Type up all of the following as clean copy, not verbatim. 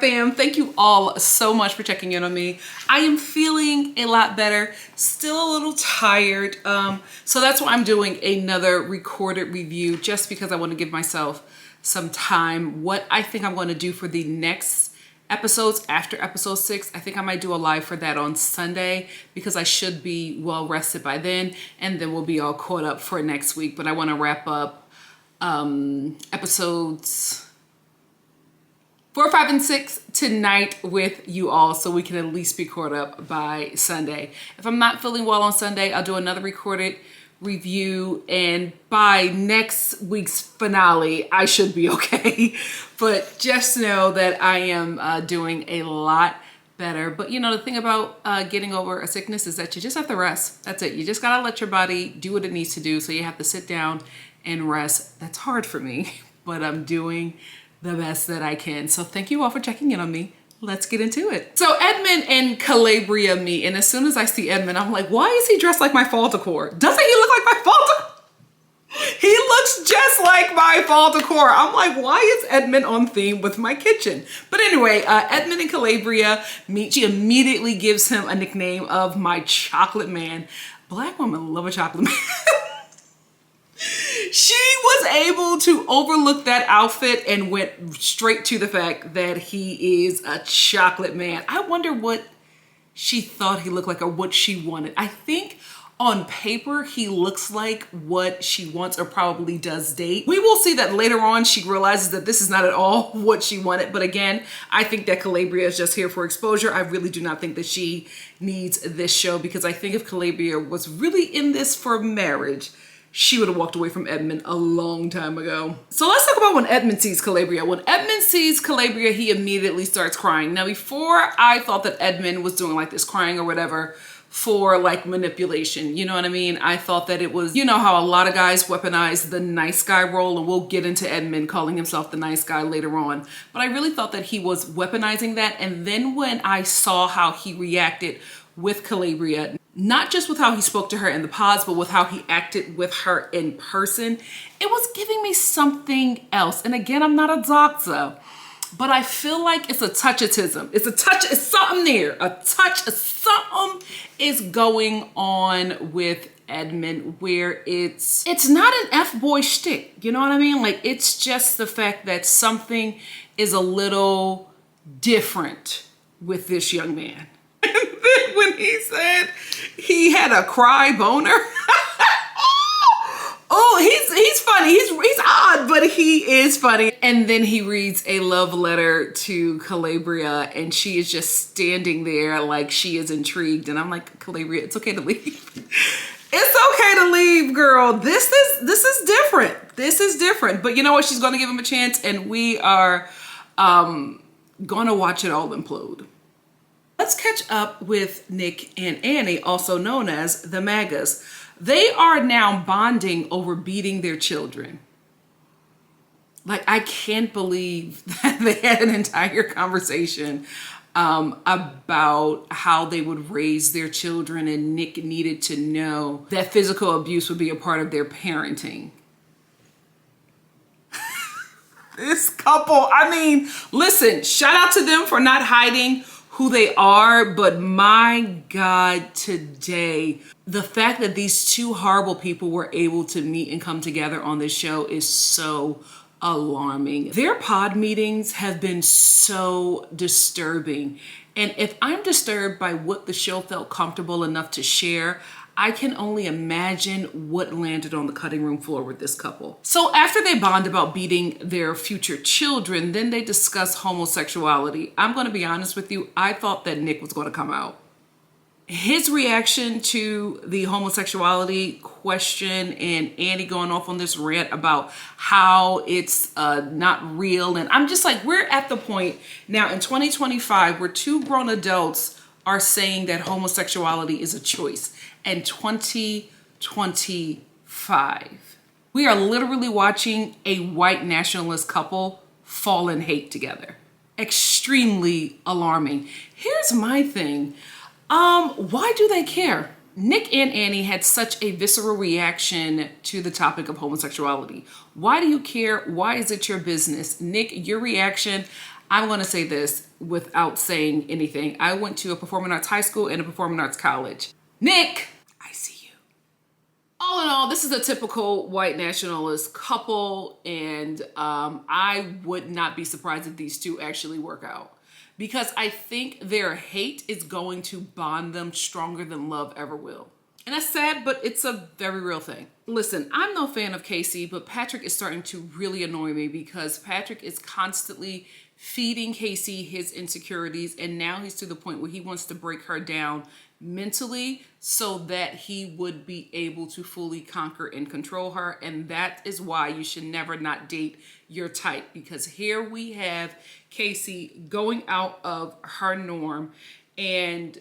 fam, thank you all so much for checking in on me. I am feeling a lot better, still a little tired. So that's why I'm doing another recorded review, just because I want to give myself some time. What I think I'm going to do for the next episodes after episode 6, I think I might do a live for that on Sunday, because I should be well rested by then, and then we'll be all caught up for next week. But I want to wrap up episodes 4, 5, and 6 tonight with you all, so we can at least be caught up by Sunday. If I'm not feeling well on Sunday, I'll do another recorded review, and by next week's finale, I should be okay. But just know that I am doing a lot better. But you know, the thing about getting over a sickness is that you just have to rest. That's it. You just gotta let your body do what it needs to do. So you have to sit down and rest. That's hard for me, but I'm doing the best that I can. So thank you all for checking in on me. Let's get into it. So Edmund and Calabria meet, and as soon as I see Edmund, I'm like, why is he dressed like my fall decor? Doesn't he look like my fall decor? He looks just like my fall decor. I'm like, why is Edmund on theme with my kitchen? But anyway, Edmund and Calabria meet. She immediately gives him a nickname of my chocolate man. Black women love a chocolate man. She was able to overlook that outfit and went straight to the fact that he is a chocolate man. I wonder what she thought he looked like, or what she wanted. I think on paper, he looks like what she wants, or probably does date. We will see that later on. She realizes that this is not at all what she wanted. But again, I think that Calabria is just here for exposure. I really do not think that she needs this show, because I think if Calabria was really in this for marriage, she would have walked away from Edmund a long time ago. So let's talk about when Edmund sees Calabria. When Edmund sees Calabria, he immediately starts crying. Now, before, I thought that Edmund was doing like this crying or whatever for like manipulation. You know what I mean? I thought that it was, you know how a lot of guys weaponize the nice guy role, and we'll get into Edmund calling himself the nice guy later on. But I really thought that he was weaponizing that. And then when I saw how he reacted with Calabria, not just with how he spoke to her in the pods, but with how he acted with her in person, it was giving me something else. And again, I'm not a doctor, but I feel like it's a touchatism. It's something there. A touch of something is going on with Edmund, where it's not an F-boy shtick. You know what I mean? Like, it's just the fact that something is a little different with this young man. When he said he had a cry boner. Oh, he's funny. He's odd, but he is funny. And then he reads a love letter to Calabria, and she is just standing there like she is intrigued. And I'm like, Calabria, it's okay to leave. It's okay to leave, girl. This is different. This is different. But you know what? She's going to give him a chance, and we are going to watch it all implode. Let's catch up with Nick and Annie, also known as the MAGAs. They are now bonding over beating their children. Like, I can't believe that they had an entire conversation about how they would raise their children, and Nick needed to know that physical abuse would be a part of their parenting. This couple, I mean, listen, shout out to them for not hiding who they are, but my God, today, the fact that these two horrible people were able to meet and come together on this show is so alarming. Their pod meetings have been so disturbing. And if I'm disturbed by what the show felt comfortable enough to share, I can only imagine what landed on the cutting room floor with this couple. So after they bond about beating their future children, then they discuss homosexuality. I'm going to be honest with you, I thought that Nick was going to come out. His reaction to the homosexuality question, and Annie going off on this rant about how it's not real. And I'm just like, we're at the point now in 2025 where two grown adults are saying that homosexuality is a choice. And 2025, we are literally watching a white nationalist couple fall in hate together. Extremely alarming. Here's my thing. Why do they care? Nick and Annie had such a visceral reaction to the topic of homosexuality. Why do you care? Why is it your business? Nick, your reaction, I'm going to say this without saying anything. I went to a performing arts high school and a performing arts college. Nick, I see you. All in all, this is a typical white nationalist couple, and I would not be surprised if these two actually work out. Because I think their hate is going to bond them stronger than love ever will. And that's sad, but it's a very real thing. Listen, I'm no fan of Casey, but Patrick is starting to really annoy me because Patrick is constantly feeding Casey his insecurities, and now he's to the point where he wants to break her down mentally so that he would be able to fully conquer and control her. And that is why you should never not date your type, because here we have Casey going out of her norm and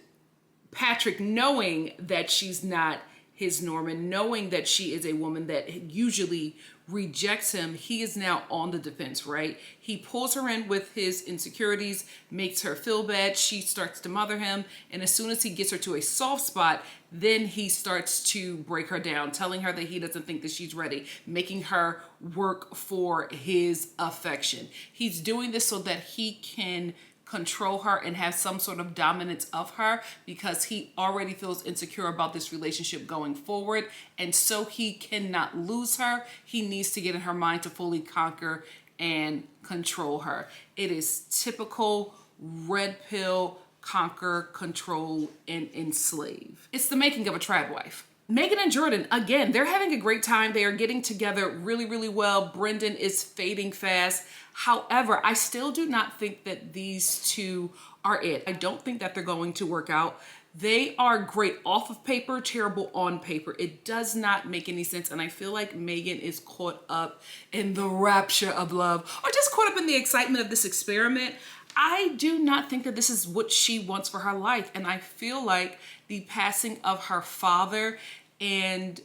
Patrick knowing that she's not his norm and knowing that she is a woman that usually rejects him, he is now on the defense, right? He pulls her in with his insecurities, makes her feel bad. She starts to mother him. And as soon as he gets her to a soft spot, then he starts to break her down, telling her that he doesn't think that she's ready, making her work for his affection. He's doing this so that he can control her and have some sort of dominance of her, because he already feels insecure about this relationship going forward. And so he cannot lose her. He needs to get in her mind to fully conquer and control her. It is typical red pill, conquer, control, and enslave. It's the making of a trad wife. Megan and Jordan, again, they're having a great time. They are getting together really, really well. Brendan is fading fast. However, I still do not think that these two are it. I don't think that they're going to work out. They are great off of paper, terrible on paper. It does not make any sense. And I feel like Megan is caught up in the rapture of love, or just caught up in the excitement of this experiment. I do not think that this is what she wants for her life. And I feel like the passing of her father and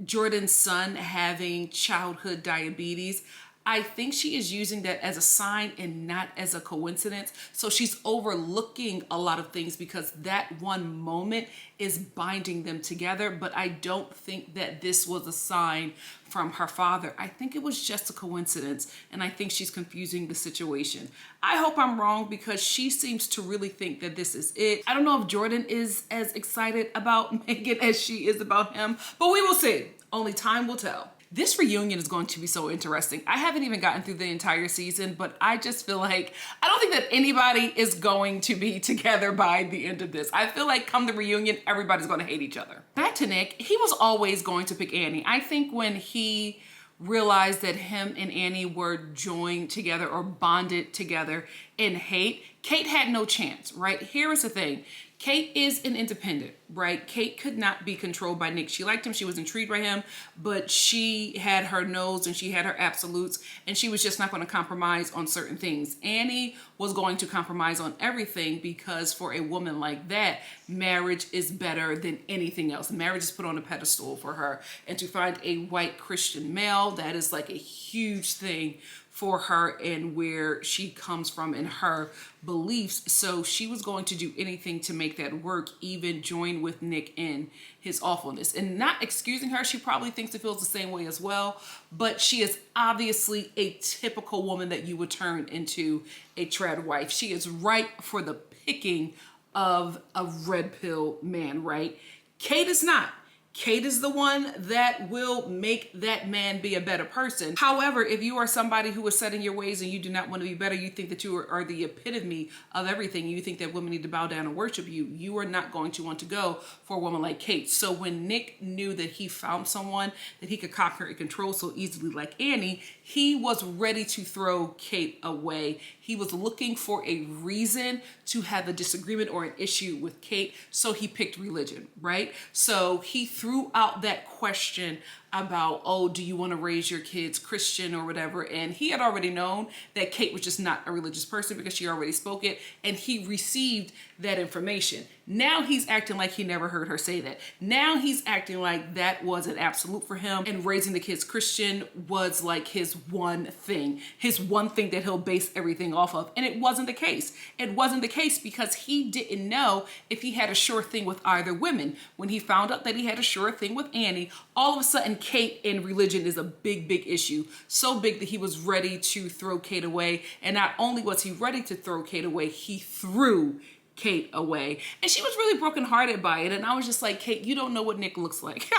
Jordan's son having childhood diabetes, I think she is using that as a sign and not as a coincidence. So she's overlooking a lot of things because that one moment is binding them together. But I don't think that this was a sign from her father. I think it was just a coincidence. And I think she's confusing the situation. I hope I'm wrong, because she seems to really think that this is it. I don't know if Jordan is as excited about Megan as she is about him, but we will see. Only time will tell. This reunion is going to be so interesting. I haven't even gotten through the entire season, but I just feel like I don't think that anybody is going to be together by the end of this. I feel like come the reunion, everybody's going to hate each other. Back to Nick, he was always going to pick Annie. I think when he realized that him and Annie were joined together or bonded together in hate, Kate had no chance, right? Here is the thing. Kate is an independent, right? Kate could not be controlled by Nick. She liked him, she was intrigued by him, but she had her no's and she had her absolutes, and she was just not going to compromise on certain things. Annie was going to compromise on everything, because for a woman like that, marriage is better than anything else. Marriage is put on a pedestal for her, and to find a white Christian male, that is like a huge thing for her and where she comes from and her beliefs. So she was going to do anything to make that work, even join with Nick in his awfulness. And not excusing her, she probably thinks it feels the same way as well, but she is obviously a typical woman that you would turn into a trad wife. She is ripe for the picking of a red pill man, right? Kate is not. Kate is the one that will make that man be a better person. However, if you are somebody who is set in your ways and you do not want to be better, you think that you are the epitome of everything, you think that women need to bow down and worship you, you are not going to want to go for a woman like Kate. So when Nick knew that he found someone that he could conquer and control so easily like Annie, he was ready to throw Kate away. He was looking for a reason to have a disagreement or an issue with Kate, so he picked religion, right? So he threw out that question about, oh, do you want to raise your kids Christian or whatever? And he had already known that Kate was just not a religious person because she already spoke it, and he received that information. Now he's acting like he never heard her say that. Now he's acting like that was an absolute for him, and raising the kids Christian was like his one thing that he'll base everything off of. And it wasn't the case. It wasn't the case because he didn't know if he had a sure thing with either women. When he found out that he had a sure thing with Annie, all of a sudden Kate and religion is a big, big issue. So big that he was ready to throw Kate away. And not only was he ready to throw Kate away, he threw Kate away. And she was really brokenhearted by it. And I was just like, Kate, you don't know what Nick looks like.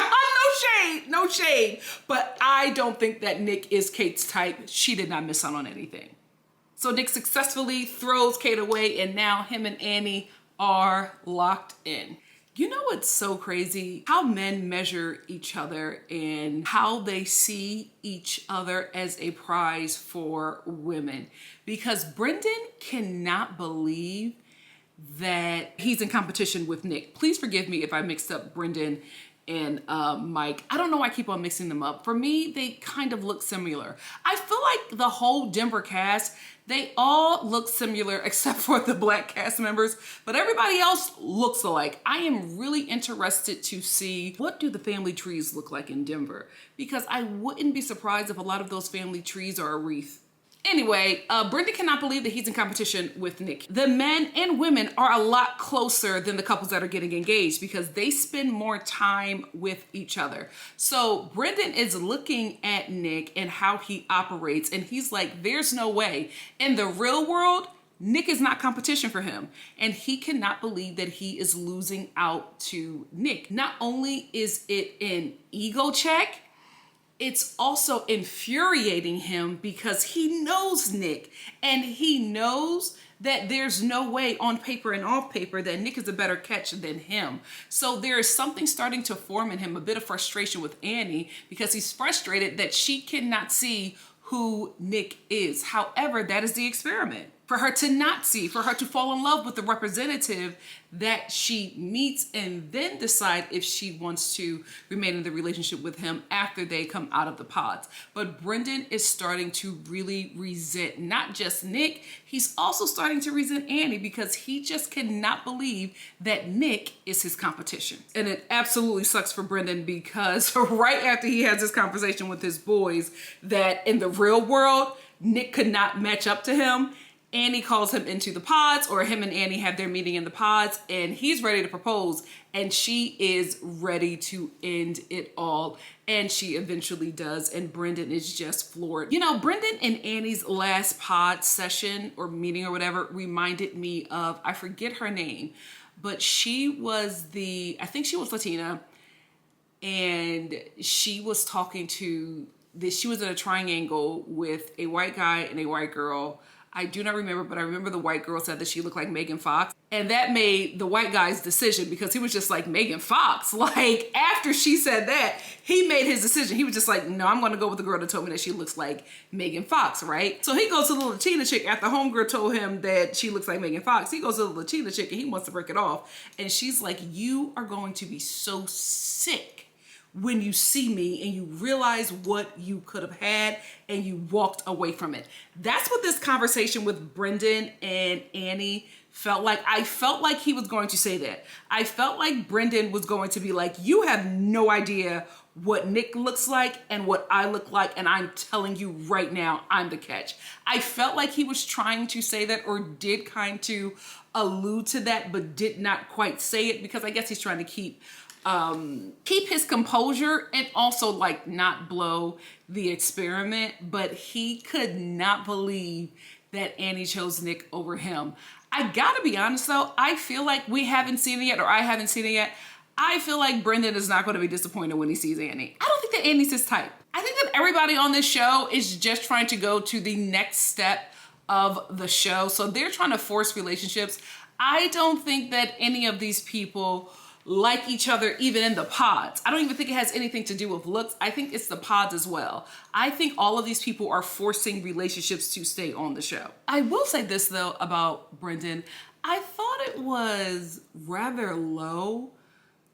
No shade. But I don't think that Nick is Kate's type. She did not miss out on anything. So Nick successfully throws Kate away, and now him and Annie are locked in. You know what's so crazy? How men measure each other and how they see each other as a prize for women. Because Brendan cannot believe that he's in competition with Nick. Please forgive me if I mixed up Brendan and Mike. I don't know why I keep on mixing them up. For me, they kind of look similar. I feel like the whole Denver cast, they all look similar except for the black cast members, but everybody else looks alike. I am really interested to see what do the family trees look like in Denver, because I wouldn't be surprised if a lot of those family trees are a wreath. Anyway, Brendan cannot believe that he's in competition with Nick. The men and women are a lot closer than the couples that are getting engaged because they spend more time with each other. So Brendan is looking at Nick and how he operates, and he's like, there's no way. In the real world, Nick is not competition for him, and he cannot believe that he is losing out to Nick. Not only is it an ego check, it's also infuriating him because he knows Nick, and he knows that there's no way on paper and off paper that Nick is a better catch than him. So there is something starting to form in him, a bit of frustration with Annie, because he's frustrated that she cannot see who Nick is. However, that is the experiment. For her to not see, for her to fall in love with the representative that she meets and then decide if she wants to remain in the relationship with him after they come out of the pods. But Brendan is starting to really resent not just Nick, he's also starting to resent Annie because he just cannot believe that Nick is his competition. And it absolutely sucks for Brendan because right after he has this conversation with his boys that in the real world, Nick could not match up to him, Annie calls him into the pods, or him and Annie have their meeting in the pods, and he's ready to propose, and she is ready to end it all, and she eventually does, and Brendan is just floored. You know, Brendan and Annie's last pod session or meeting or whatever reminded me of, I forget her name, but she was I think she was Latina, and she was talking to she was in a triangle with a white guy and a white girl. I do not remember, but I remember the white girl said that she looked like Megan Fox. And that made the white guy's decision because he was just like, Megan Fox? Like, after she said that, he made his decision. He was just like, no, I'm going to go with the girl that told me that she looks like Megan Fox, right? So he goes to the Latina chick after homegirl told him that she looks like Megan Fox. He goes to the Latina chick and he wants to break it off. And she's like, you are going to be so sick when you see me and you realize what you could have had and you walked away from it. That's what this conversation with Brendan and Annie felt like. I felt like he was going to say that. I felt like Brendan was going to be like, you have no idea what Nick looks like and what I look like, and I'm telling you right now, I'm the catch. I felt like he was trying to say that, or did kind to allude to that, but did not quite say it because I guess he's trying to keep his composure and also like not blow the experiment. But he could not believe that Annie chose Nick over him. I gotta be honest though, I feel like we haven't seen it yet, or I haven't seen it yet. I feel like Brendan is not going to be disappointed when he sees Annie. I don't think that Annie's his type. I think that everybody on this show is just trying to go to the next step of the show. So they're trying to force relationships. I don't think that any of these people like each other even in the pods. I don't even think it has anything to do with looks. I think it's the pods as well. I think all of these people are forcing relationships to stay on the show. I will say this though about Brendan. I thought it was rather low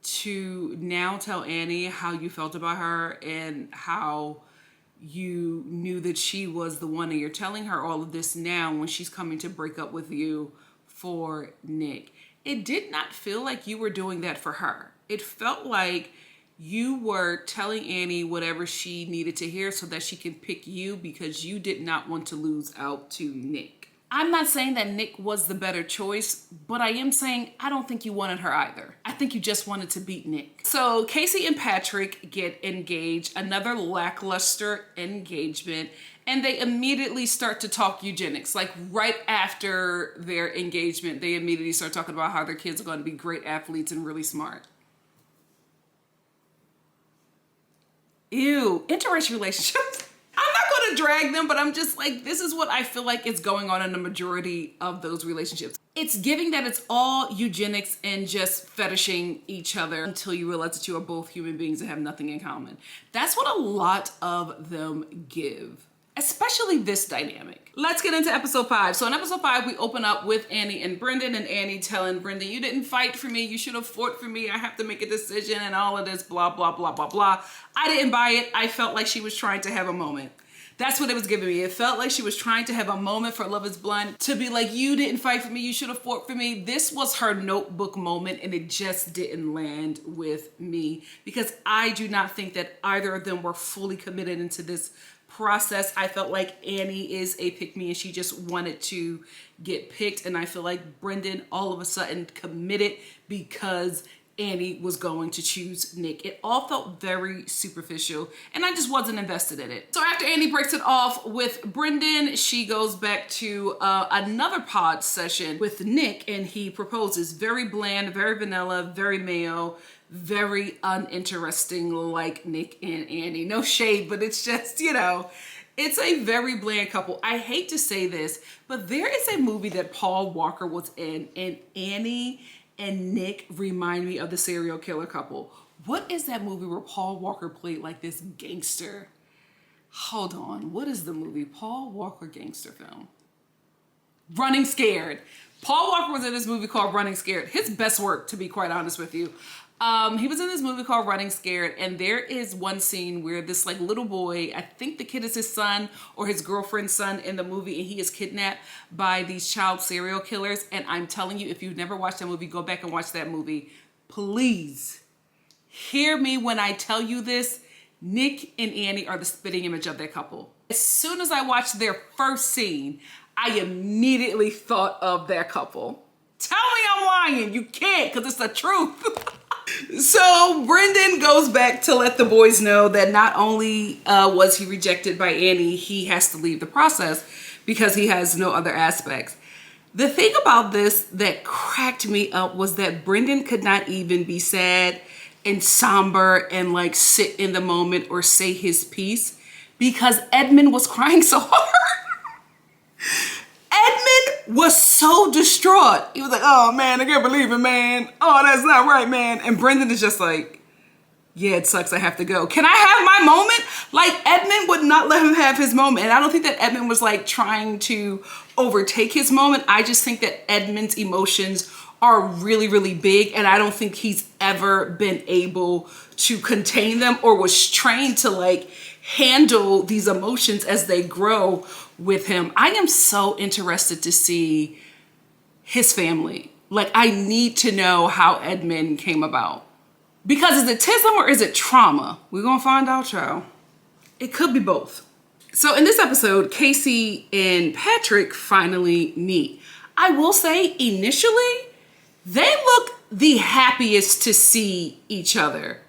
to now tell Annie how you felt about her and how you knew that she was the one, and you're telling her all of this now when she's coming to break up with you for Nick. It did not feel like you were doing that for her. It felt like you were telling Annie whatever she needed to hear so that she can pick you because you did not want to lose out to Nick. I'm not saying that Nick was the better choice, but I am saying I don't think you wanted her either. I think you just wanted to beat Nick. So Casey and Patrick get engaged, another lackluster engagement, and they immediately start to talk eugenics. Like right after their engagement, they immediately start talking about how their kids are going to be great athletes and really smart. Ew, interracial relationships. I'm not going to drag them, but I'm just like, this is what I feel like is going on in the majority of those relationships. It's giving that it's all eugenics and just fetishing each other until you realize that you are both human beings and have nothing in common. That's what a lot of them give, especially this dynamic. Let's get into episode 5. So in episode 5, we open up with Annie and Brendan, and Annie telling Brendan, you didn't fight for me. You should have fought for me. I have to make a decision and all of this, blah, blah, blah, blah, blah. I didn't buy it. I felt like she was trying to have a moment. That's what it was giving me. It felt like she was trying to have a moment for Love is Blind to be like, you didn't fight for me. You should have fought for me. This was her notebook moment, and it just didn't land with me because I do not think that either of them were fully committed into this process. I felt like Annie is a pick-me and she just wanted to get picked. And I feel like Brendan all of a sudden committed because Annie was going to choose Nick. It all felt very superficial and I just wasn't invested in it. So after Annie breaks it off with Brendan, she goes back to another pod session with Nick and he proposes. Very bland, very vanilla, very mayo, very uninteresting like Nick and Annie. No shade, but it's just, you know, it's a very bland couple. I hate to say this, but there is a movie that Paul Walker was in and Annie and Nick remind me of the serial killer couple. What is that movie where Paul Walker played like this gangster? Hold on, what is the movie? Paul Walker gangster film. Running Scared. Paul Walker was in this movie called Running Scared. His best work, to be quite honest with you. He was in this movie called Running Scared, and there is one scene where this like little boy, I think the kid is his son or his girlfriend's son in the movie, and he is kidnapped by these child serial killers. And I'm telling you, if you've never watched that movie, go back and watch that movie. Please hear me when I tell you this. Nick and Annie are the spitting image of that couple. As soon as I watched their first scene, I immediately thought of that couple. Tell me I'm lying. You can't, because it's the truth. So Brendan goes back to let the boys know that not only was he rejected by Annie, he has to leave the process because he has no other aspects. The thing about this that cracked me up was that Brendan could not even be sad and somber and like sit in the moment or say his piece because Edmund was crying so hard. Edmund was so distraught. He was like, oh man, I can't believe it, man. Oh, that's not right, man. And Brendan is just like, yeah, it sucks, I have to go. Can I have my moment? Like Edmund would not let him have his moment. And I don't think that Edmund was like trying to overtake his moment. I just think that Edmund's emotions are really, really big. And I don't think he's ever been able to contain them or was trained to like handle these emotions as they grow with him. I am so interested to see his family. Like I need to know how Edmund came about. Because is it tism or is it trauma? We're gonna find out, y'all. It could be both. So in this episode, Casey and Patrick finally meet. I will say initially, they look the happiest to see each other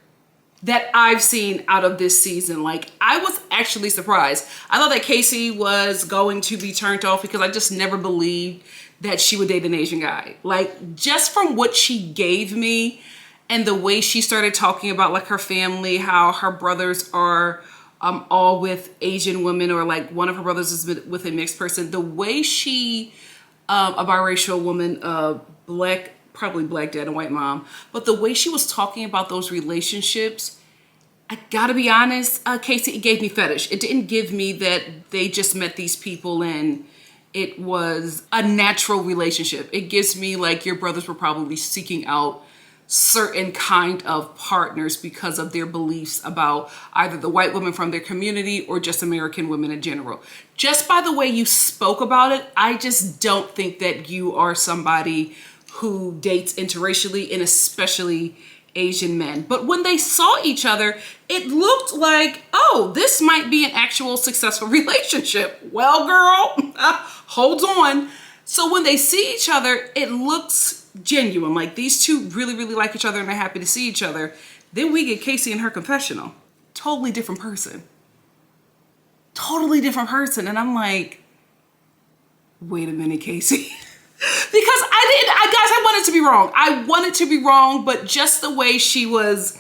that I've seen out of this season. Like I was actually surprised. I thought that Casey was going to be turned off because I just never believed that she would date an Asian guy. Like just from what she gave me and the way she started talking about like her family, how her brothers are all with Asian women or like one of her brothers is with a mixed person. The way she, a biracial woman, black, probably black dad and white mom, but the way she was talking about those relationships, I gotta be honest, Casey, it gave me fetish. It didn't give me that they just met these people and it was a natural relationship. It gives me like your brothers were probably seeking out certain kind of partners because of their beliefs about either the white women from their community or just American women in general. Just by the way you spoke about it, I just don't think that you are somebody who dates interracially and especially Asian men. But when they saw each other, it looked like, oh, this might be an actual successful relationship. Well, girl, hold on. So when they see each other, it looks genuine. Like these two really, really like each other and they're happy to see each other. Then we get Casey in her confessional. Totally different person. Totally different person. And I'm like, wait a minute, Casey. Because I wanted to be wrong. I wanted to be wrong, but just the way she was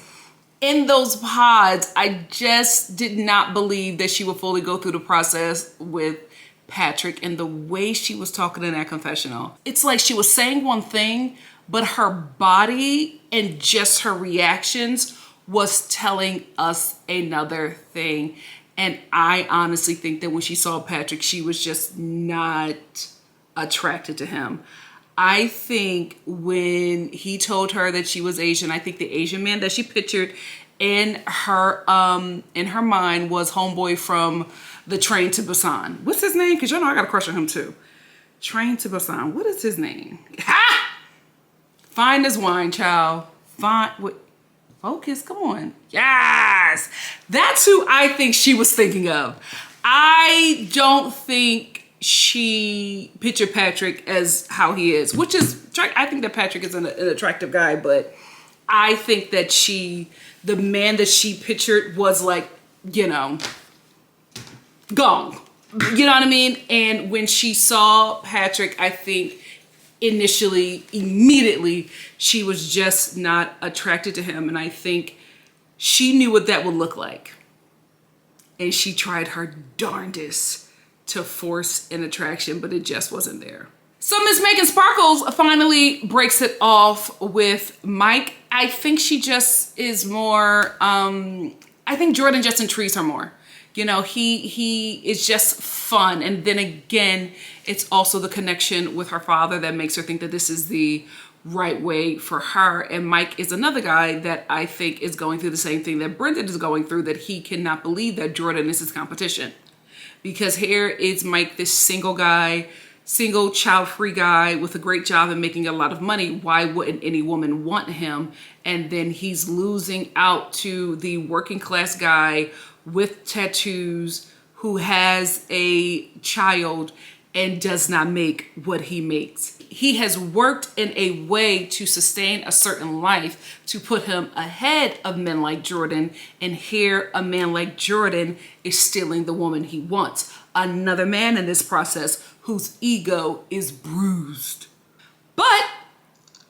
in those pods, I just did not believe that she would fully go through the process with Patrick and the way she was talking in that confessional. It's like she was saying one thing, but her body and just her reactions was telling us another thing. And I honestly think that when she saw Patrick, she was just not attracted to him. I think when he told her that she was Asian, I think the Asian man that she pictured in her mind was homeboy from the Train to Busan. What's his name? Because y'all know I got a crush on him too. Train to Busan. What is his name? Ha! Fine as wine, child. Fine. What? Focus. Come on. Yes. That's who I think she was thinking of. I don't think she pictured Patrick as how he is, which is, I think that Patrick is an attractive guy, but I think that the man that she pictured was like, you know, gone. You know what I mean? And when she saw Patrick, I think immediately, she was just not attracted to him. And I think she knew what that would look like. And she tried her darndest to force an attraction, but it just wasn't there. So Miss Megan Sparkles finally breaks it off with Mike. I think she just is more, I think Jordan just intrigues her more. You know, he is just fun. And then again, it's also the connection with her father that makes her think that this is the right way for her. And Mike is another guy that I think is going through the same thing that Brendan is going through, that he cannot believe that Jordan is his competition. Because here is Mike, this single guy, single child-free guy with a great job and making a lot of money. Why wouldn't any woman want him? And then he's losing out to the working class guy with tattoos who has a child and does not make what he makes. He has worked in a way to sustain a certain life to put him ahead of men like Jordan. And here a man like Jordan is stealing the woman he wants. Another man in this process whose ego is bruised. But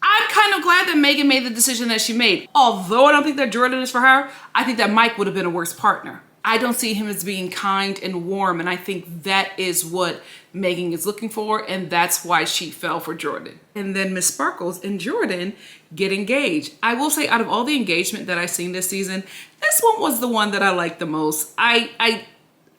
I'm kind of glad that Megan made the decision that she made. Although I don't think that Jordan is for her, I think that Mike would have been a worse partner. I don't see him as being kind and warm, and I think that is what Megan is looking for, and that's why she fell for Jordan. And then Miss Sparkles and Jordan get engaged. I will say, out of all the engagement that I've seen this season, this one was the one that I liked the most. I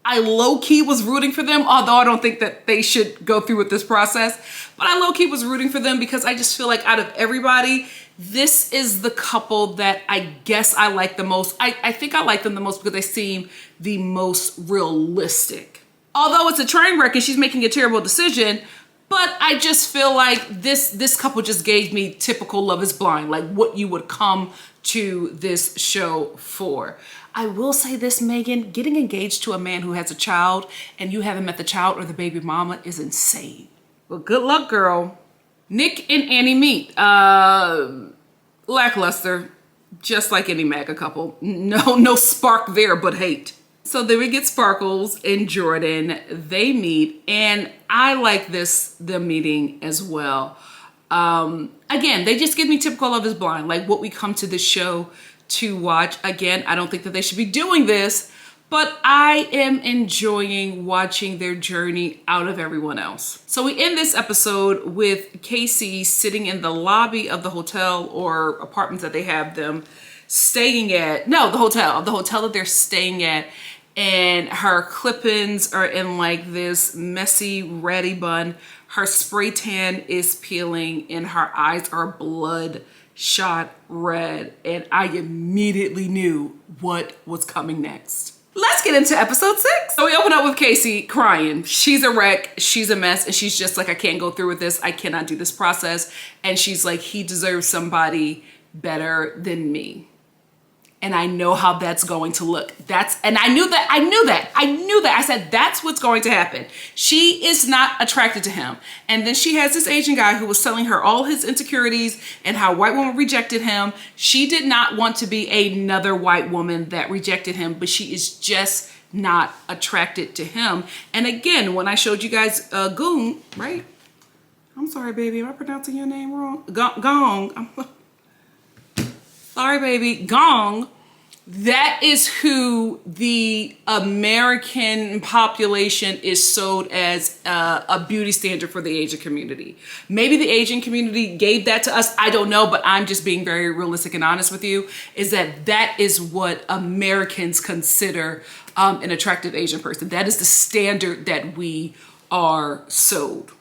low-key was rooting for them, although I don't think that they should go through with this process. But I low-key was rooting for them because I just feel like out of everybody, this is the couple that I guess I like the most. I think I like them the most because they seem the most realistic. Although it's a train wreck and she's making a terrible decision, but I just feel like this couple just gave me typical Love is Blind, like what you would come to this show for. I will say this, Megan, getting engaged to a man who has a child and you haven't met the child or the baby mama is insane. Well, good luck, girl. Nick and Annie meet. Lackluster, just like any MAGA couple. No spark there, but hate. So then we get Sparkles and Jordan. They meet, and I like them meeting as well. Again, they just give me typical Love is Blind, like what we come to this show to watch. Again, I don't think that they should be doing this, but I am enjoying watching their journey out of everyone else. So we end this episode with Casey sitting in the lobby of the hotel or apartments that they have them staying at. No, the hotel that they're staying at. And her clip-ins are in like this messy ratty bun. Her spray tan is peeling and her eyes are bloodshot red. And I immediately knew what was coming next. Let's get into episode 6. So we open up with Casey crying. She's a wreck, she's a mess, and she's just like, I can't go through with this. I cannot do this process. And she's like, he deserves somebody better than me. And I know how that's going to look. And I knew that. I said, that's what's going to happen. She is not attracted to him. And then she has this Asian guy who was telling her all his insecurities and how white women rejected him. She did not want to be another white woman that rejected him, but she is just not attracted to him. And again, when I showed you guys Goong, right? I'm sorry, baby. Am I pronouncing your name wrong? Gong. Sorry, baby. Gong. That is who the American population is sold as a beauty standard for the Asian community. Maybe the Asian community gave that to us. I don't know, but I'm just being very realistic and honest with you, is that is what Americans consider an attractive Asian person. That is the standard that we are sold.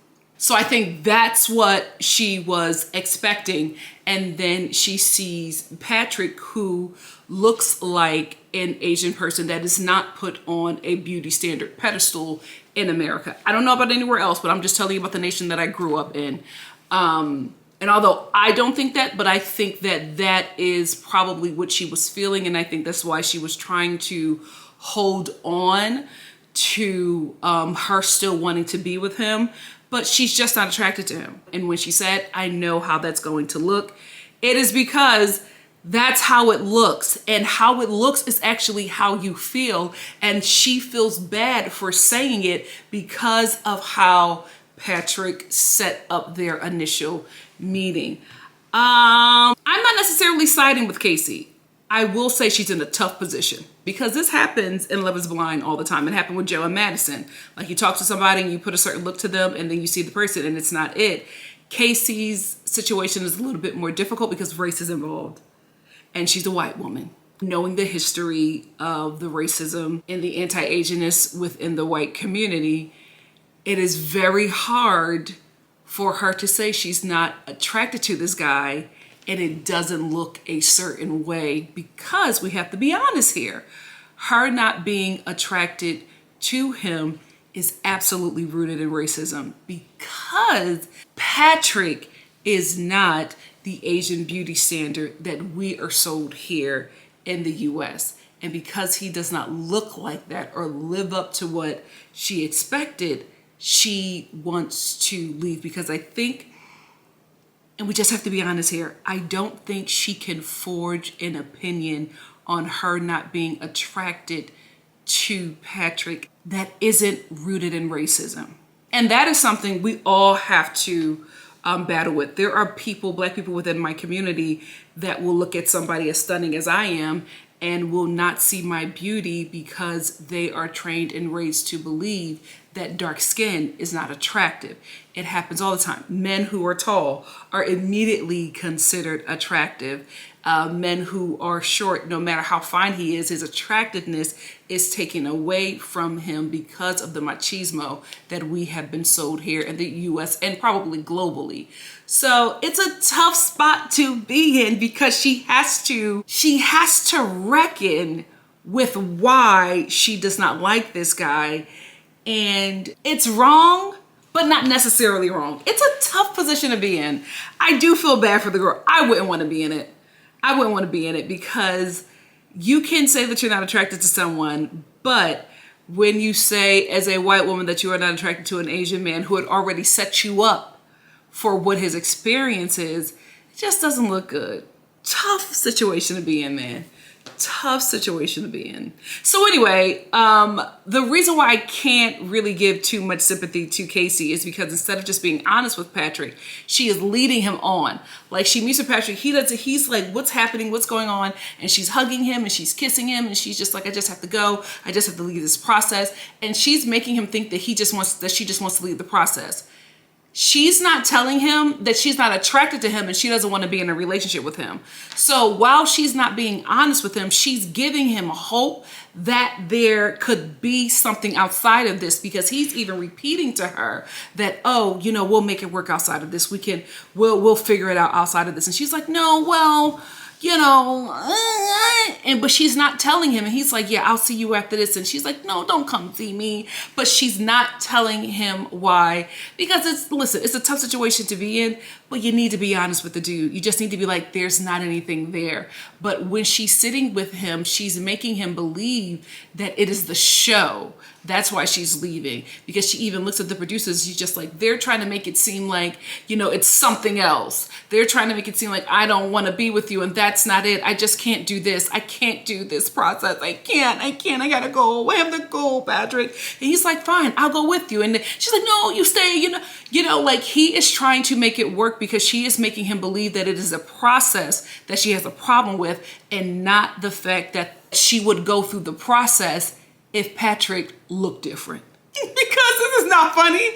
So I think that's what she was expecting. And then she sees Patrick, who looks like an Asian person that is not put on a beauty standard pedestal in America. I don't know about anywhere else, but I'm just telling you about the nation that I grew up in. And although I don't think that, but I think that is probably what she was feeling. And I think that's why she was trying to hold on to her still wanting to be with him. But she's just not attracted to him. And when she said, I know how that's going to look, it is because that's how it looks. And how it looks is actually how you feel. And she feels bad for saying it because of how Patrick set up their initial meeting. I'm not necessarily siding with Casey. I will say she's in a tough position because this happens in Love is Blind all the time. It happened with Joe and Madison. Like, you talk to somebody and you put a certain look to them and then you see the person and it's not it. Casey's situation is a little bit more difficult because race is involved and she's a white woman. Knowing the history of the racism and the anti-Asianness within the white community, it is very hard for her to say she's not attracted to this guy and it doesn't look a certain way, because we have to be honest here. Her not being attracted to him is absolutely rooted in racism, because Patrick is not the Asian beauty standard that we are sold here in the US. And because he does not look like that or live up to what she expected, she wants to leave. Because I think, and we just have to be honest here, I don't think she can forge an opinion on her not being attracted to Patrick that isn't rooted in racism. And that is something we all have to battle with. There are people, Black people within my community, that will look at somebody as stunning as I am and will not see my beauty because they are trained and raised to believe that dark skin is not attractive. It happens all the time. Men who are tall are immediately considered attractive. Men who are short, no matter how fine he is, his attractiveness is taken away from him because of the machismo that we have been sold here in the US and probably globally. So it's a tough spot to be in, because she has to reckon with why she does not like this guy. And it's wrong, but not necessarily wrong. It's a tough position to be in. I do feel bad for the girl. I wouldn't want to be in it. I wouldn't want to be in it, because you can say that you're not attracted to someone, but when you say as a white woman that you are not attracted to an Asian man who had already set you up for what his experience is, it just doesn't look good. Tough situation to be in, man. Tough situation to be in. So anyway, the reason why I can't really give too much sympathy to Casey is because instead of just being honest with Patrick, she is leading him on. Like, she meets with Patrick, he's like, what's happening? What's going on? And she's hugging him and she's kissing him and she's just like, I just have to go. I just have to leave this process. And she's making him think that she just wants to leave the process. She's not telling him that she's not attracted to him and she doesn't want to be in a relationship with him. So while she's not being honest with him, she's giving him hope that there could be something outside of this, because he's even repeating to her that, oh, we'll make it work outside of this. We'll figure it out outside of this. And she's like, no, well, but she's not telling him. And he's like, yeah, I'll see you after this. And she's like, no, don't come see me. But she's not telling him why. Because it's a tough situation to be in, but you need to be honest with the dude. You just need to be like, there's not anything there. But when she's sitting with him, she's making him believe that it is the show. That's why she's leaving, because she even looks at the producers. She's just like, they're trying to make it seem like, it's something else. They're trying to make it seem like I don't want to be with you, and that's not it. I just can't do this. I can't do this process. I can't. I gotta go. I have to go, Patrick. And he's like, fine, I'll go with you. And she's like, no, you stay. Like he is trying to make it work because she is making him believe that it is a process that she has a problem with, and not the fact that she would go through the process if Patrick looked different. Because this is not funny,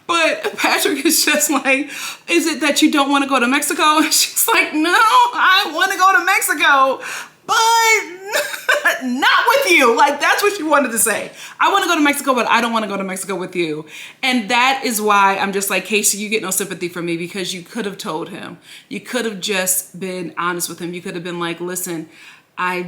but Patrick is just like, is it that you don't want to go to Mexico? And she's like, no, I want to go to Mexico, but not with you. Like, that's what she wanted to say. I want to go to Mexico, but I don't want to go to Mexico with you. And that is why I'm just like, Casey, you get no sympathy from me, because you could have told him. You could have just been honest with him. You could have been like, listen, I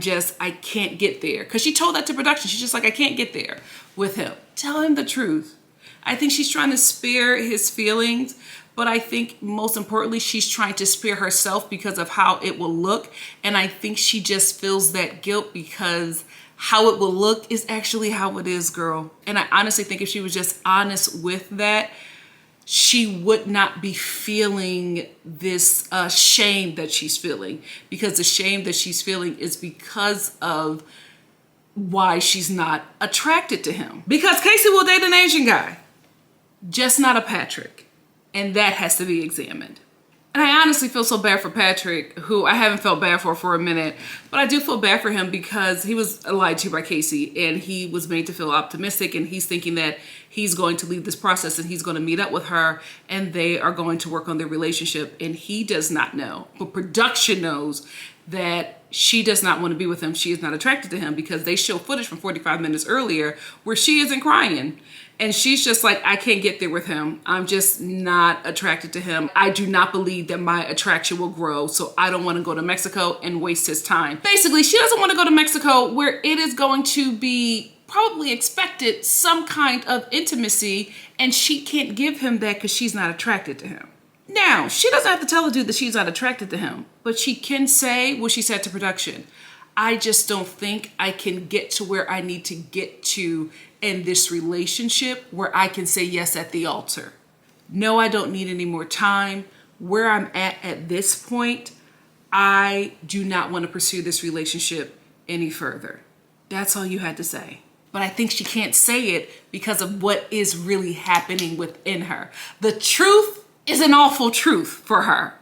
can't get there. Because she told that to production. She's just like, I can't get there with him. Tell him the truth. I think she's trying to spare his feelings, but I think most importantly, she's trying to spare herself because of how it will look. And I think she just feels that guilt because how it will look is actually how it is, girl. And I honestly think if she was just honest with that, she would not be feeling this shame that she's feeling, because the shame that she's feeling is because of why she's not attracted to him. Because Casey will date an Asian guy, just not a Patrick. And that has to be examined. And I honestly feel so bad for Patrick, who I haven't felt bad for a minute, but I do feel bad for him because he was lied to by Casey, and he was made to feel optimistic, and he's thinking that he's going to lead this process and he's going to meet up with her and they are going to work on their relationship. And he does not know, but production knows that she does not want to be with him. She is not attracted to him, because they show footage from 45 minutes earlier where she isn't crying. And she's just like, I can't get there with him. I'm just not attracted to him. I do not believe that my attraction will grow. So I don't want to go to Mexico and waste his time. Basically, she doesn't want to go to Mexico where it is going to be probably expected some kind of intimacy. And she can't give him that because she's not attracted to him. Now, she doesn't have to tell the dude that she's not attracted to him, but she can say what she said to production. I just don't think I can get to where I need to get to in this relationship where I can say yes at the altar. No, I don't need any more time. Where I'm at this point, I do not want to pursue this relationship any further. That's all you had to say. But I think she can't say it because of what is really happening within her. The truth is an awful truth for her.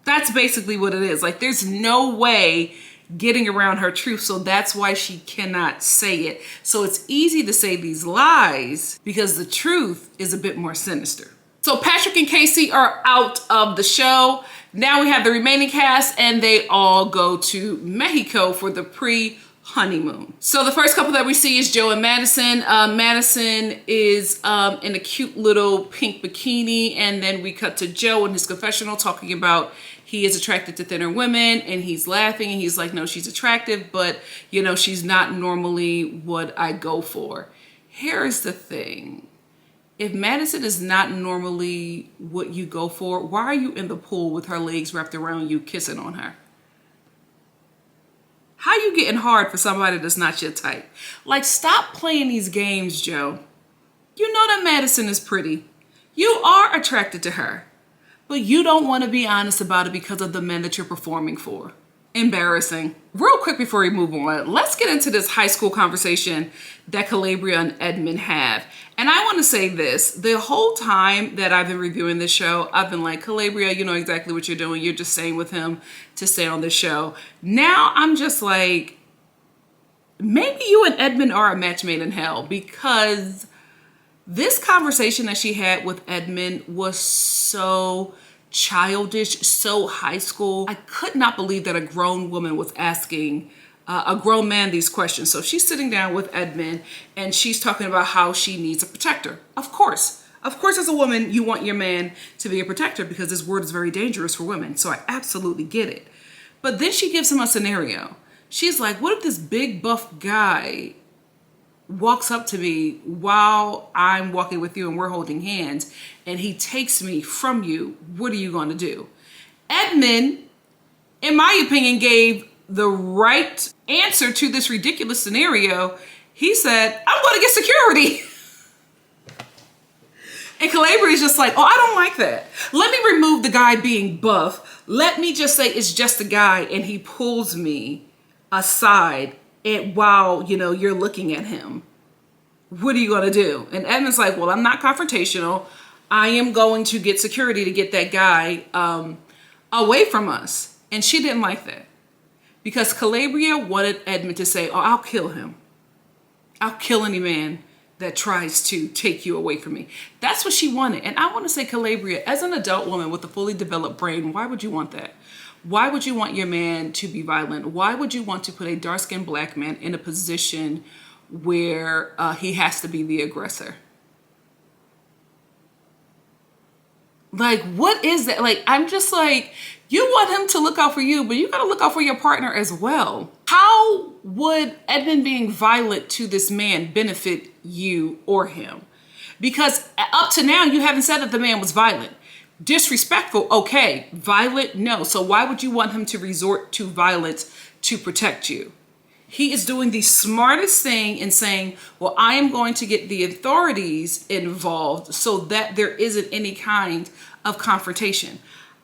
That's basically what it is. Like, there's no way getting around her truth, so that's why she cannot say it. So it's easy to say these lies because the truth is a bit more sinister. So Patrick and Casey are out of the show. Now we have the remaining cast, and they all go to Mexico for the pre-honeymoon. So the first couple that we see is Joe and Madison. Madison is in a cute little pink bikini, and then we cut to Joe in his confessional talking about he is attracted to thinner women, and he's laughing, and he's like, no, she's attractive, but she's not normally what I go for. Here is the thing. If Madison is not normally what you go for, why are you in the pool with her legs wrapped around you, kissing on her? How you getting hard for somebody that's not your type? Like, stop playing these games, Joe. You know that Madison is pretty. You are attracted to her. But you don't want to be honest about it because of the men that you're performing for. Embarrassing. Real quick before we move on, let's get into this high school conversation that Calabria and Edmund have. And I want to say this. The whole time that I've been reviewing this show, I've been like, Calabria, you know exactly what you're doing. You're just staying with him to stay on the show. Now I'm just like, maybe you and Edmund are a match made in hell, because this conversation that she had with Edmund was so childish, so high school. I could not believe that a grown woman was asking a grown man these questions. So she's sitting down with Edmund, and she's talking about how she needs a protector. Of course, as a woman, you want your man to be a protector because this word is very dangerous for women. So I absolutely get it. But then she gives him a scenario. She's like, what if this big buff guy walks up to me while I'm walking with you and we're holding hands and he takes me from you? What are you going to do? Edmund, in my opinion, gave the right answer to this ridiculous scenario. He said, I'm going to get security. And Calabria is just like, oh, I don't like that. Let me remove the guy being buff. Let me just say it's just a guy, and he pulls me aside while, you're looking at him. What are you going to do? And Edmund's like, well, I'm not confrontational. I am going to get security to get that guy away from us. And she didn't like that because Calabria wanted Edmund to say, oh, I'll kill him. I'll kill any man that tries to take you away from me. That's what she wanted. And I want to say, Calabria, as an adult woman with a fully developed brain, why would you want that? Why would you want your man to be violent? Why would you want to put a dark-skinned black man in a position where he has to be the aggressor? Like, what is that? Like, I'm just like, you want him to look out for you, but you got to look out for your partner as well. How would Edmund being violent to this man benefit you or him? Because up to now, you haven't said that the man was violent. Disrespectful, okay. Violent, no. So why would you want him to resort to violence to protect you? He is doing the smartest thing in saying, well, I am going to get the authorities involved so that there isn't any kind of confrontation.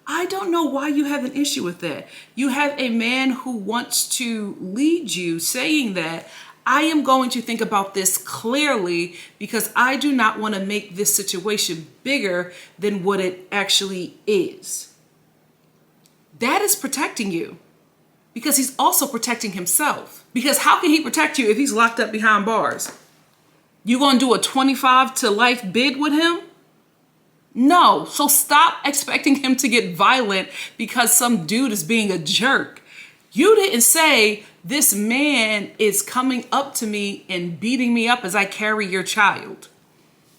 I don't know why you have an issue with that. You have a man who wants to lead you saying that I am going to think about this clearly because I do not want to make this situation bigger than what it actually is. That is protecting you because he's also protecting himself. Because how can he protect you if he's locked up behind bars? You going to do a 25 to life bid with him? No. So stop expecting him to get violent because some dude is being a jerk. You didn't say this man is coming up to me and beating me up as I carry your child.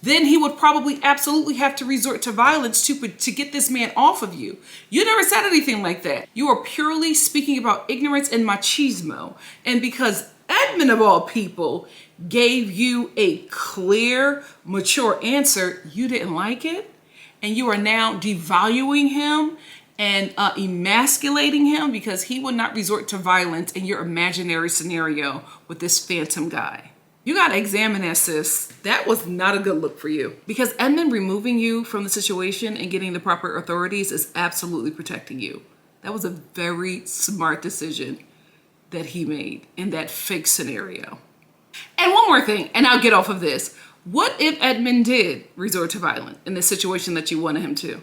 Then he would probably absolutely have to resort to violence to get this man off of you. You never said anything like that. You are purely speaking about ignorance and machismo. And because Edmund, of all people, gave you a clear, mature answer, you didn't like it. And you are now devaluing him and emasculating him because he would not resort to violence in your imaginary scenario with this phantom guy. You got to examine that, sis. That was not a good look for you. Because Edmund removing you from the situation and getting the proper authorities is absolutely protecting you. That was a very smart decision that he made in that fake scenario. And one more thing, and I'll get off of this. What if Edmund did resort to violence in the situation that you wanted him to?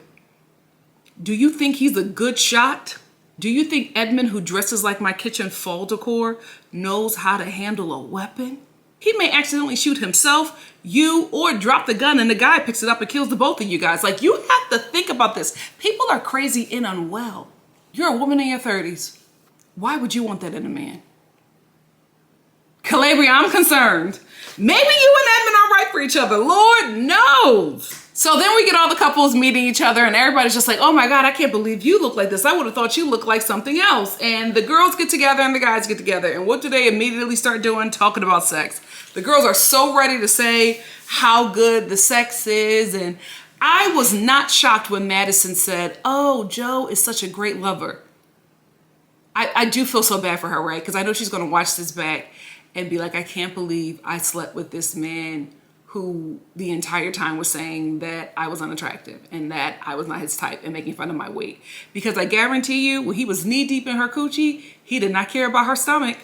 Do you think he's a good shot? Do you think Edmund, who dresses like my kitchen fall decor, knows how to handle a weapon? He may accidentally shoot himself, you, or drop the gun and the guy picks it up and kills the both of you guys. Like, you have to think about this. People are crazy and unwell. You're a woman in your 30s. Why would you want that in a man? Calabria, I'm concerned. Maybe you and Edmund are right for each other. Lord knows. So then we get all the couples meeting each other and everybody's just like, oh my God, I can't believe you look like this. I would have thought you looked like something else. And the girls get together and the guys get together. And what do they immediately start doing? Talking about sex. The girls are so ready to say how good the sex is. And I was not shocked when Madison said, oh, Joe is such a great lover. I do feel so bad for her, right? Because I know she's going to watch this back and be like, I can't believe I slept with this man who the entire time was saying that I was unattractive and that I was not his type and making fun of my weight. Because I guarantee you, when he was knee deep in her coochie, he did not care about her stomach.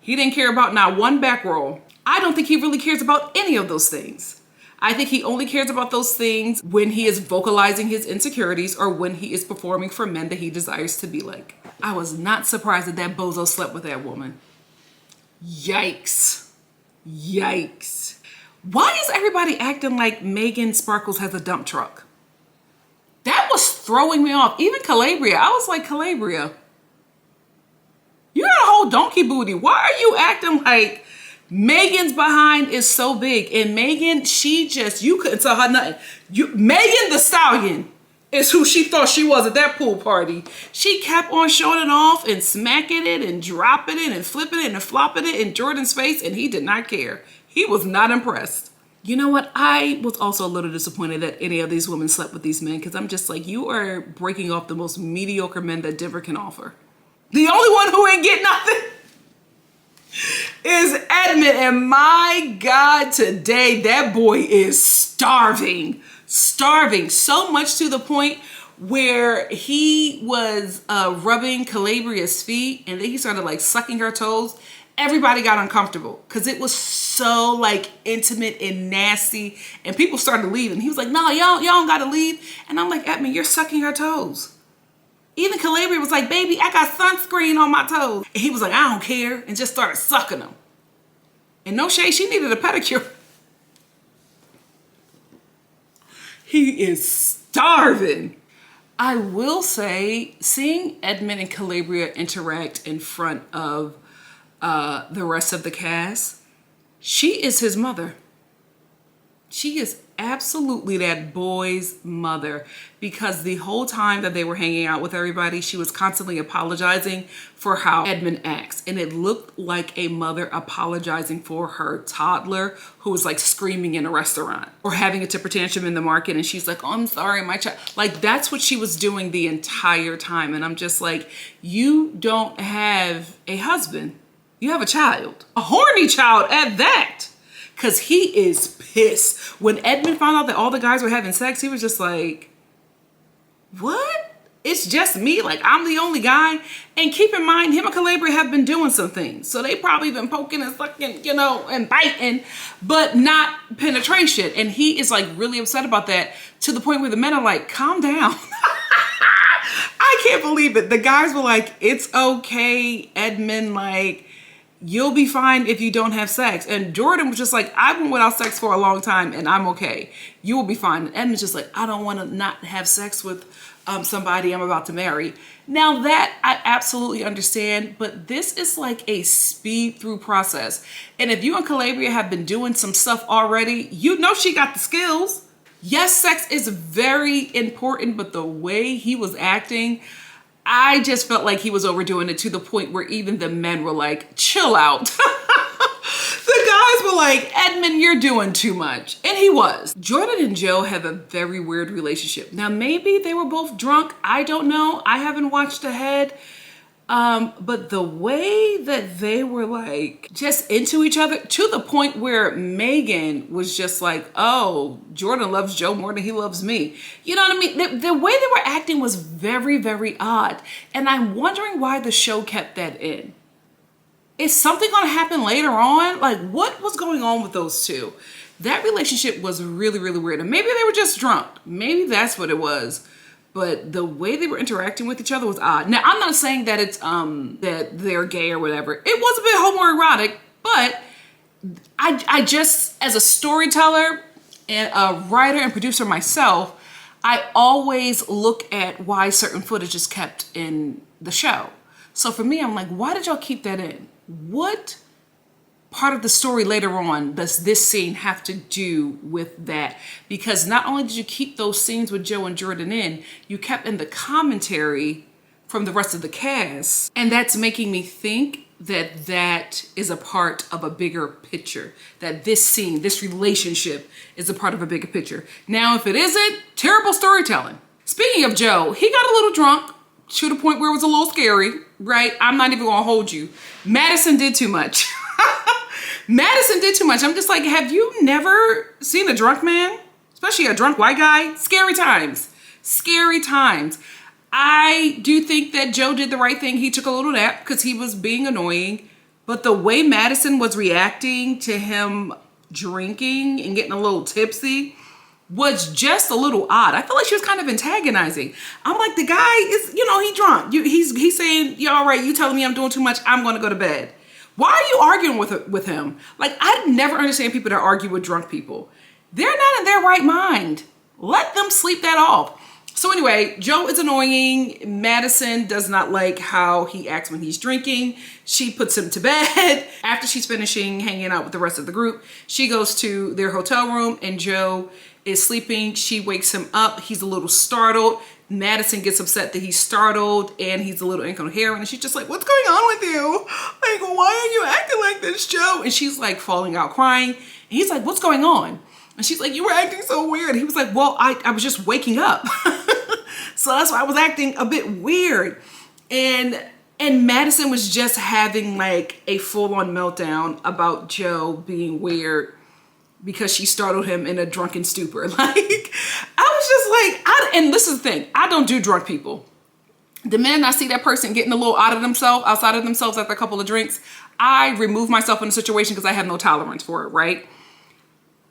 He didn't care about not one back roll. I don't think he really cares about any of those things. I think he only cares about those things when he is vocalizing his insecurities or when he is performing for men that he desires to be like. I was not surprised that that bozo slept with that woman. Yikes. Yikes. Why is everybody acting like Megan Sparkles has a dump truck? That was throwing me off. Even Calabria. I was like, Calabria, you got a whole donkey booty. Why are you acting like Megan's behind is so big? And Megan, she just, you couldn't tell her nothing. Megan the Stallion is who she thought she was at that pool party. She kept on showing it off and smacking it and dropping it and flipping it and flopping it in Jordan's face, and he did not care. He was not impressed. You know what? I was also a little disappointed that any of these women slept with these men, because I'm just like, you are breaking off the most mediocre men that Denver can offer. The only one who ain't get nothing is Edmund, and my God, today that boy is starving. So much to the point where he was rubbing Calabria's feet, and then he started like sucking her toes. Everybody got uncomfortable because it was so like intimate and nasty, and people started leaving. He was like, no, y'all don't gotta leave. And I'm like, Edmund, you're sucking her toes. Even Calabria was like, baby, I got sunscreen on my toes. And he was like, I don't care, and just started sucking them. And no shade, she needed a pedicure. He is starving. I will say, seeing Edmund and Calabria interact in front of the rest of the cast, she is his mother. She is absolutely that boy's mother, because the whole time that they were hanging out with everybody, she was constantly apologizing for how Edmund acts. And it looked like a mother apologizing for her toddler who was like screaming in a restaurant or having a temper tantrum in the market. And she's like, oh, I'm sorry, my child. Like, that's what she was doing the entire time. And I'm just like, you don't have a husband. You have a child, a horny child at that. Because he is pissed. When Edmund found out that all the guys were having sex, he was just like, what? It's just me? Like, I'm the only guy? And keep in mind, him and Calabria have been doing some things. So they probably been poking and sucking, you know, and biting, but not penetration. And he is like really upset about that, to the point where the men are like, calm down. I can't believe it. The guys were like, it's okay, Edmund, like, you'll be fine if you don't have sex. And Jordan was just like, I've been without sex for a long time and I'm okay. You will be fine. And Edmund's just like, I don't want to not have sex with somebody I'm about to marry. Now that I absolutely understand, but this is like a speed through process. And if you and Calabria have been doing some stuff already, you know she got the skills. Yes, sex is very important, but the way he was acting, I just felt like he was overdoing it, to the point where even the men were like, chill out. The guys were like, Edmund, you're doing too much. And he was. Jordan and Joe have a very weird relationship. Now, maybe they were both drunk. I don't know. I haven't watched ahead. But the way that they were like just into each other, to the point where Megan was just like, oh, Jordan loves Joe more than he loves me. You know what I mean? The way they were acting was very, very odd. And I'm wondering why the show kept that in. Is something going to happen later on? Like, what was going on with those two? That relationship was really, really weird. And maybe they were just drunk. Maybe that's what it was. But the way they were interacting with each other was odd. Now, I'm not saying that it's that they're gay or whatever. It was a bit homoerotic, but I just, as a storyteller and a writer and producer myself, I always look at why certain footage is kept in the show. So for me, I'm like, why did y'all keep that in? What part of the story later on does this scene have to do with that? Because not only did you keep those scenes with Joe and Jordan in, you kept in the commentary from the rest of the cast. And that's making me think that that is a part of a bigger picture. That this scene, this relationship is a part of a bigger picture. Now, if it isn't, terrible storytelling. Speaking of Joe, he got a little drunk to the point where it was a little scary, right? I'm not even gonna hold you. Madison did too much. Madison did too much. I'm just like, have you never seen a drunk man? Especially a drunk white guy? Scary times. Scary times. I do think that Joe did the right thing. He took a little nap because he was being annoying. But the way Madison was reacting to him drinking and getting a little tipsy was just a little odd. I feel like she was kind of antagonizing. I'm like, the guy is, you know, he drunk. He's saying, yeah, all right, you telling me I'm doing too much, I'm going to go to bed. Why are you arguing with him? Like, I never understand people that argue with drunk people. They're not in their right mind. Let them sleep that off. So anyway, Joe is annoying. Madison does not like how he acts when he's drinking. She puts him to bed. After she's finishing hanging out with the rest of the group, she goes to their hotel room, and Joe is sleeping. She wakes him up. He's a little startled. Madison gets upset that he's startled and he's a little incoherent. And she's just like, what's going on with you? Like, why are you acting like this, Joe? And she's like falling out crying. And he's like, what's going on? And she's like, you were acting so weird. He was like, well, I was just waking up. So that's why I was acting a bit weird. And Madison was just having like a full-on meltdown about Joe being weird because she startled him in a drunken stupor. Like, I was just like, and this is the thing, I don't do drunk people. The minute I see that person getting a little outside of themselves after a couple of drinks, I remove myself in the situation because I have no tolerance for it, right?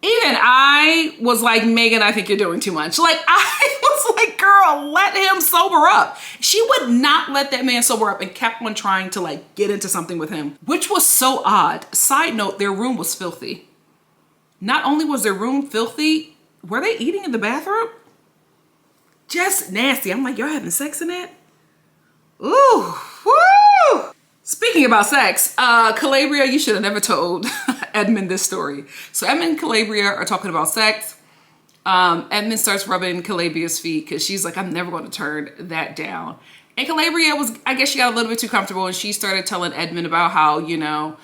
Even I was like, Megan, I think you're doing too much. Like, I was like, girl, let him sober up. She would not let that man sober up and kept on trying to like get into something with him, which was so odd. Side note, their room was filthy. Not only was their room filthy, were they eating in the bathroom? Just nasty. I'm like, y'all having sex in that? Ooh, woo! Speaking about sex, Calabria, you should have never told Edmund this story. So Edmund and Calabria are talking about sex. Edmund starts rubbing Calabria's feet because she's like, I'm never going to turn that down. And Calabria I guess she got a little bit too comfortable and she started telling Edmund about how, you know,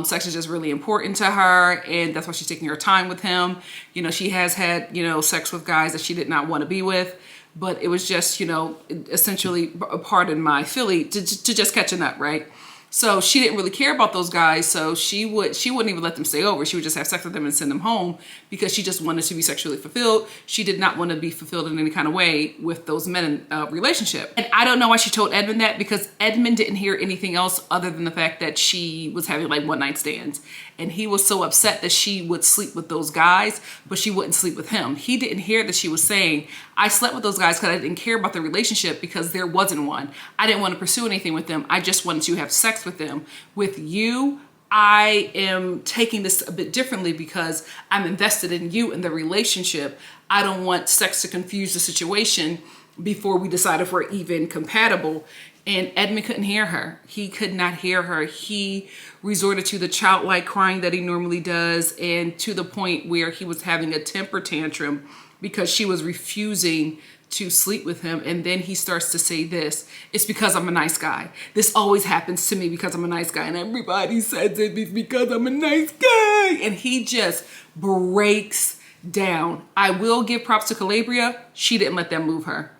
sex is just really important to her and that's why she's taking her time with him. You know, she has had, you know, sex with guys that she did not want to be with, but it was just, you know, essentially, pardon my Philly, to just catch a nut, right? So she didn't really care about those guys, so she wouldn't even let them stay over. She would just have sex with them and send them home because she just wanted to be sexually fulfilled. She did not want to be fulfilled in any kind of way with those men in a relationship. And I don't know why she told Edmund that because Edmund didn't hear anything else other than the fact that she was having like one night stands. And he was so upset that she would sleep with those guys, but she wouldn't sleep with him. He didn't hear that she was saying, I slept with those guys because I didn't care about the relationship because there wasn't one. I didn't want to pursue anything with them. I just wanted to have sex with them. With you, I am taking this a bit differently because I'm invested in you and the relationship. I don't want sex to confuse the situation before we decide if we're even compatible. And Edmund couldn't hear her. He could not hear her. He resorted to the childlike crying that he normally does, and to the point where he was having a temper tantrum because she was refusing to sleep with him. And then he starts to say this, it's because I'm a nice guy. This always happens to me because I'm a nice guy. And everybody says it's because I'm a nice guy. And he just breaks down. I will give props to Calabria. She didn't let that move her.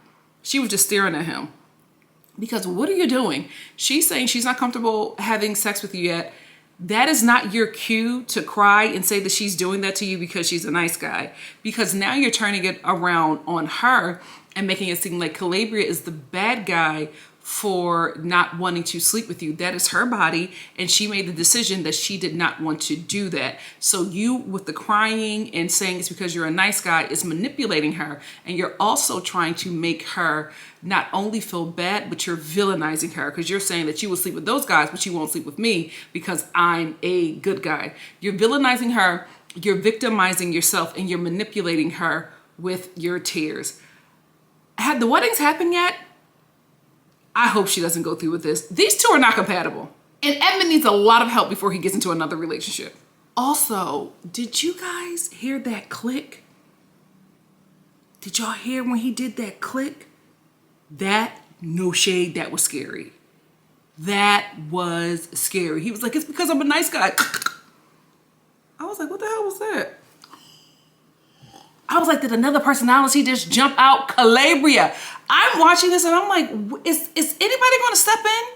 She was just staring at him. Because what are you doing? She's saying she's not comfortable having sex with you yet. That is not your cue to cry and say that she's doing that to you because she's a nice guy. Because now you're turning it around on her and making it seem like Calabria is the bad guy for not wanting to sleep with you. That is her body, and she made the decision that she did not want to do that. So you, with the crying and saying it's because you're a nice guy, is manipulating her, and you're also trying to make her not only feel bad, but you're villainizing her because you're saying that you will sleep with those guys, but you won't sleep with me because I'm a good guy. You're villainizing her, you're victimizing yourself, and you're manipulating her with your tears. Have the weddings happened yet? I hope she doesn't go through with this. These two are not compatible. And Edmund needs a lot of help before he gets into another relationship. Also, did you guys hear that click? Did y'all hear when he did that click? That, no shade, that was scary. That was scary. He was like, it's because I'm a nice guy. I was like, what the hell was that? I was like, did another personality just jump out? Calabria. I'm watching this and I'm like, is anybody going to step in?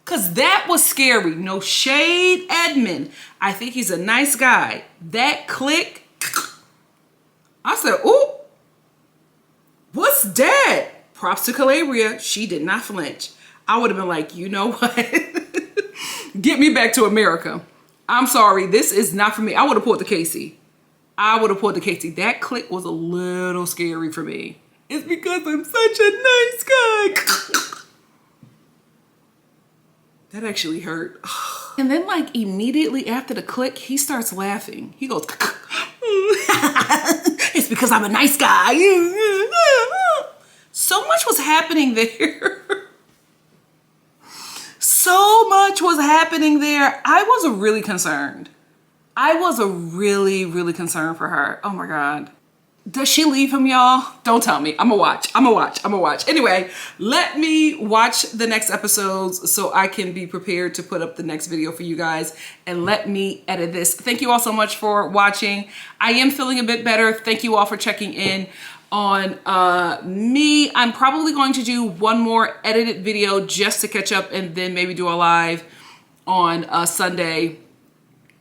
Because that was scary. No shade, Edmund. I think he's a nice guy. That click, I said, ooh, what's that? Props to Calabria. She did not flinch. I would have been like, you know what? Get me back to America. I'm sorry. This is not for me. I would have pulled the Casey. That click was a little scary for me. It's because I'm such a nice guy. That actually hurt. And then like immediately after the click, he starts laughing. He goes, it's because I'm a nice guy. So much was happening there. So much was happening there. I was really concerned. I was really concerned for her. Oh my God. Does she leave him, y'all? Don't tell me. I'm gonna watch. Anyway, let me watch the next episodes so I can be prepared to put up the next video for you guys, and let me edit this. Thank you all so much for watching. I am feeling a bit better. Thank you all for checking in on me. I'm probably going to do one more edited video just to catch up, and then maybe do a live on Sunday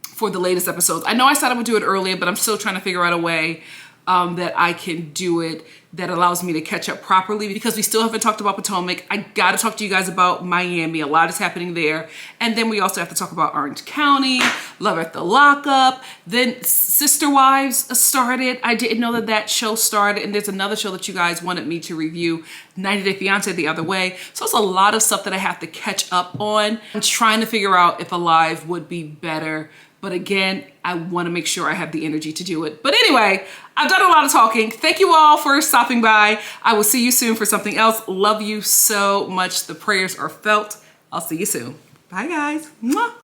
for the latest episodes. I know I said I would do it earlier, but I'm still trying to figure out a way that I can do it that allows me to catch up properly, because we still haven't talked about Potomac. I gotta talk to you guys about Miami. A lot is happening there. And then we also have to talk about Orange County, Love at the Lockup. Then Sister Wives started. I didn't know that that show started. And there's another show that you guys wanted me to review, 90 Day Fiance the other way. So it's a lot of stuff that I have to catch up on. I'm trying to figure out if a live would be better. But again, I want to make sure I have the energy to do it. But anyway, I've done a lot of talking. Thank you all for stopping by. I will see you soon for something else. Love you so much. The prayers are felt. I'll see you soon. Bye, guys. Mwah.